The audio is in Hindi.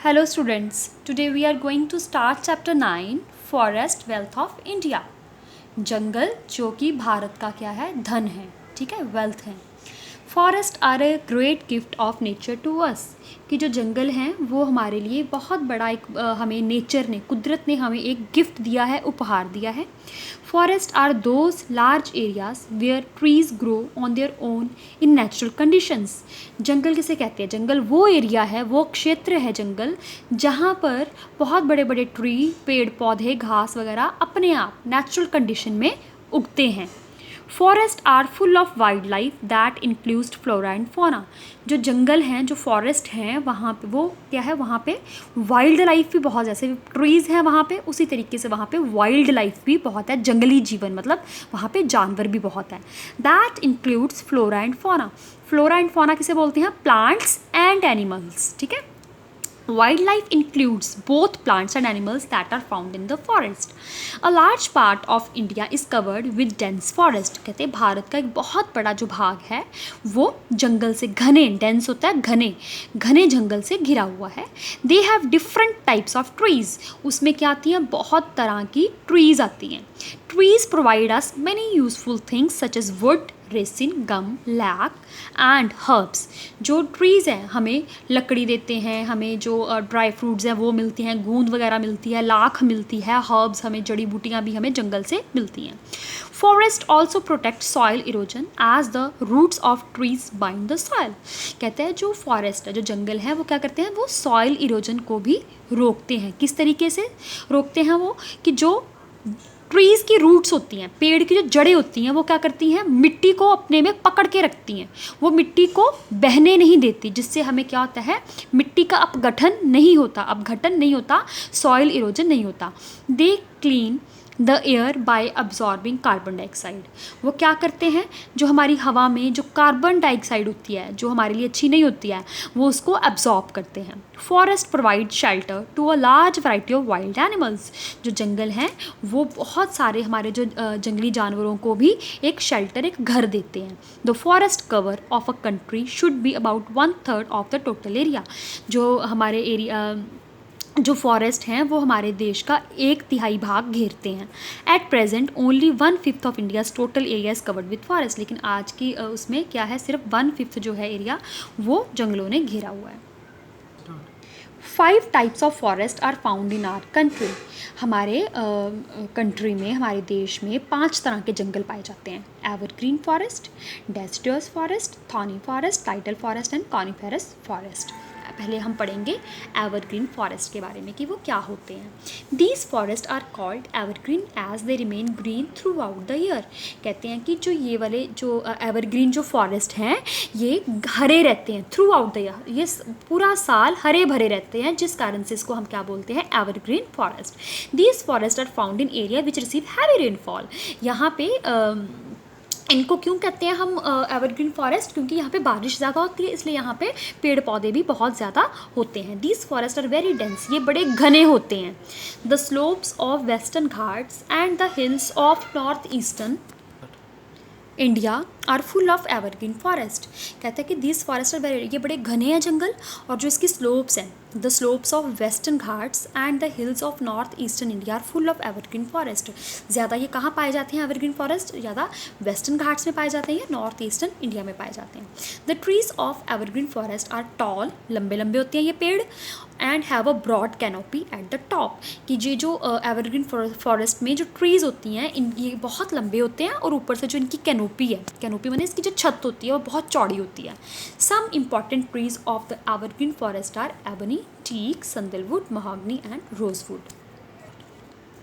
Hello students, today we are going to start chapter 9 Forest Wealth of India। जंगल जो कि भारत का क्या है, धन है, ठीक है, वेल्थ है। Forest are a great gift of nature to us, कि जो जंगल हैं वो हमारे लिए बहुत बड़ा एक हमें नेचर ने, कुदरत ने हमें एक गिफ्ट दिया है, उपहार दिया है। Forest are those large areas where trees grow on their own in natural conditions. जंगल किसे कहते हैं? जंगल वो एरिया है, वो क्षेत्र है जंगल जहाँ पर बहुत बड़े बड़े ट्री, पेड़ पौधे, घास वगैरह अपने आप नेचुरल कंडीशन में उगते हैं। Forest are full of wild life that includes flora and fauna. जो जंगल हैं, जो फॉरेस्ट हैं, वहाँ पे वो क्या है, वहाँ पे वाइल्ड लाइफ भी बहुत, जैसे ट्रीज़ हैं वहाँ पे, उसी तरीके से वहाँ पे वाइल्ड लाइफ भी बहुत है, जंगली जीवन, मतलब वहाँ पे जानवर भी बहुत है। That includes flora and fauna. Flora and fauna किसे बोलते हैं? प्लांट्स एंड एनिमल्स, ठीक है। Wildlife includes both plants and animals that are found in the forest. A large part of India is covered with dense forest. कहते हैं भारत का एक बहुत बड़ा जो भाग है वो जंगल से घने, डेंस होता है घने, घने जंगल से घिरा हुआ है। They have different types of trees. उसमें क्या आती हैं? बहुत तरह की ट्रीज आती हैं। Trees provide us many useful things such as wood, resin, gum, lac and herbs. जो ट्रीज़ हैं हमें लकड़ी देते हैं, हमें जो ड्राई फ्रूट्स हैं वो मिलती हैं, गूंद वगैरह मिलती है, लाख मिलती है, हर्ब्स हमें, जड़ी बूटियाँ भी हमें जंगल से मिलती हैं। Forest also protect soil erosion as the roots of trees bind the soil. कहते हैं जो फॉरेस्ट है, जो जंगल है, वो क्या करते हैं? वो सॉइल इरोजन को भी रोकते हैं। किस तरीके से रोकते हैं वो? कि जो ट्रीज़ की रूट्स होती हैं, पेड़ की जो जड़ें होती हैं, वो क्या करती हैं? मिट्टी को अपने में पकड़ के रखती हैं, वो मिट्टी को बहने नहीं देती, जिससे हमें क्या होता है? मिट्टी का अपगठन नहीं होता, अपघटन नहीं होता, सॉइल इरोजन नहीं होता। They clean the air by absorbing carbon dioxide. वो क्या करते हैं? जो हमारी हवा में जो कार्बन डाइऑक्साइड होती है, जो हमारे लिए अच्छी नहीं होती है, वो उसको एब्जॉर्ब करते हैं। Forest provide shelter to a large variety of wild animals. जो जंगल हैं वो बहुत सारे हमारे जो जंगली जानवरों को भी एक शेल्टर, एक घर देते हैं। The forest cover of a country should be about 1/3 of the total area. जो हमारे एरिया, जो फॉरेस्ट हैं वो हमारे देश का 1/3 भाग घेरते हैं। At present only 1/5 of India's total area is covered with forest. लेकिन आज की उसमें क्या है? सिर्फ 1/5 जो है एरिया वो जंगलों ने घेरा हुआ है। 5 types of forest are found in our country. हमारे कंट्री में, हमारे देश में 5 तरह के जंगल पाए जाते हैं। Evergreen forest, deciduous forest, thorny forest, tidal forest and coniferous forest. पहले हम पढ़ेंगे एवरग्रीन फॉरेस्ट के बारे में कि वो क्या होते हैं। These forest are called evergreen as they remain green throughout the year. कहते हैं कि जो ये वाले जो एवरग्रीन जो फॉरेस्ट हैं ये हरे रहते हैं थ्रू आउट द ईयर, ये पूरा साल हरे भरे रहते हैं, जिस कारण से इसको हम क्या बोलते हैं? Evergreen forest. These forest are found in area which receive heavy rainfall. यहाँ पे इनको क्यों कहते हैं हम एवरग्रीन फॉरेस्ट? क्योंकि यहाँ पे बारिश ज़्यादा होती है, इसलिए यहाँ पे पेड़ पौधे भी बहुत ज़्यादा होते हैं। These forest are very dense, ये बड़े घने होते हैं। The slopes of Western Ghats and the hills of north eastern India are full of evergreen forest. कहते हैं कि दीज फॉरेस्ट आर वेरी, ये बड़े घने हैं जंगल, और जो इसकी स्लोप्स हैं, the slopes of Western Ghats and the hills of north eastern India are full of evergreen forest. ज़्यादा ये कहाँ पाए जाते हैं एवरग्रीन फॉरेस्ट? ज़्यादा वेस्टर्न घाट्स में पाए जाते हैं या नॉर्थ ईस्टर्न इंडिया में पाए जाते हैं। The trees of evergreen forest are tall, लंबे लंबे होते हैं ये पेड़, and have a broad canopy at the top. कि ये जो एवरग्रीन फॉरेस्ट में जो ट्रीज़ होती हैं, ये बहुत लंबे होते हैं, और ऊपर से जो इनकी कैनोपी है, कैनोपी माने इसकी जो छत होती है वो बहुत चौड़ी होती है। Some important trees of the evergreen forest are ebony, teak, sandalwood, mahogany and rosewood.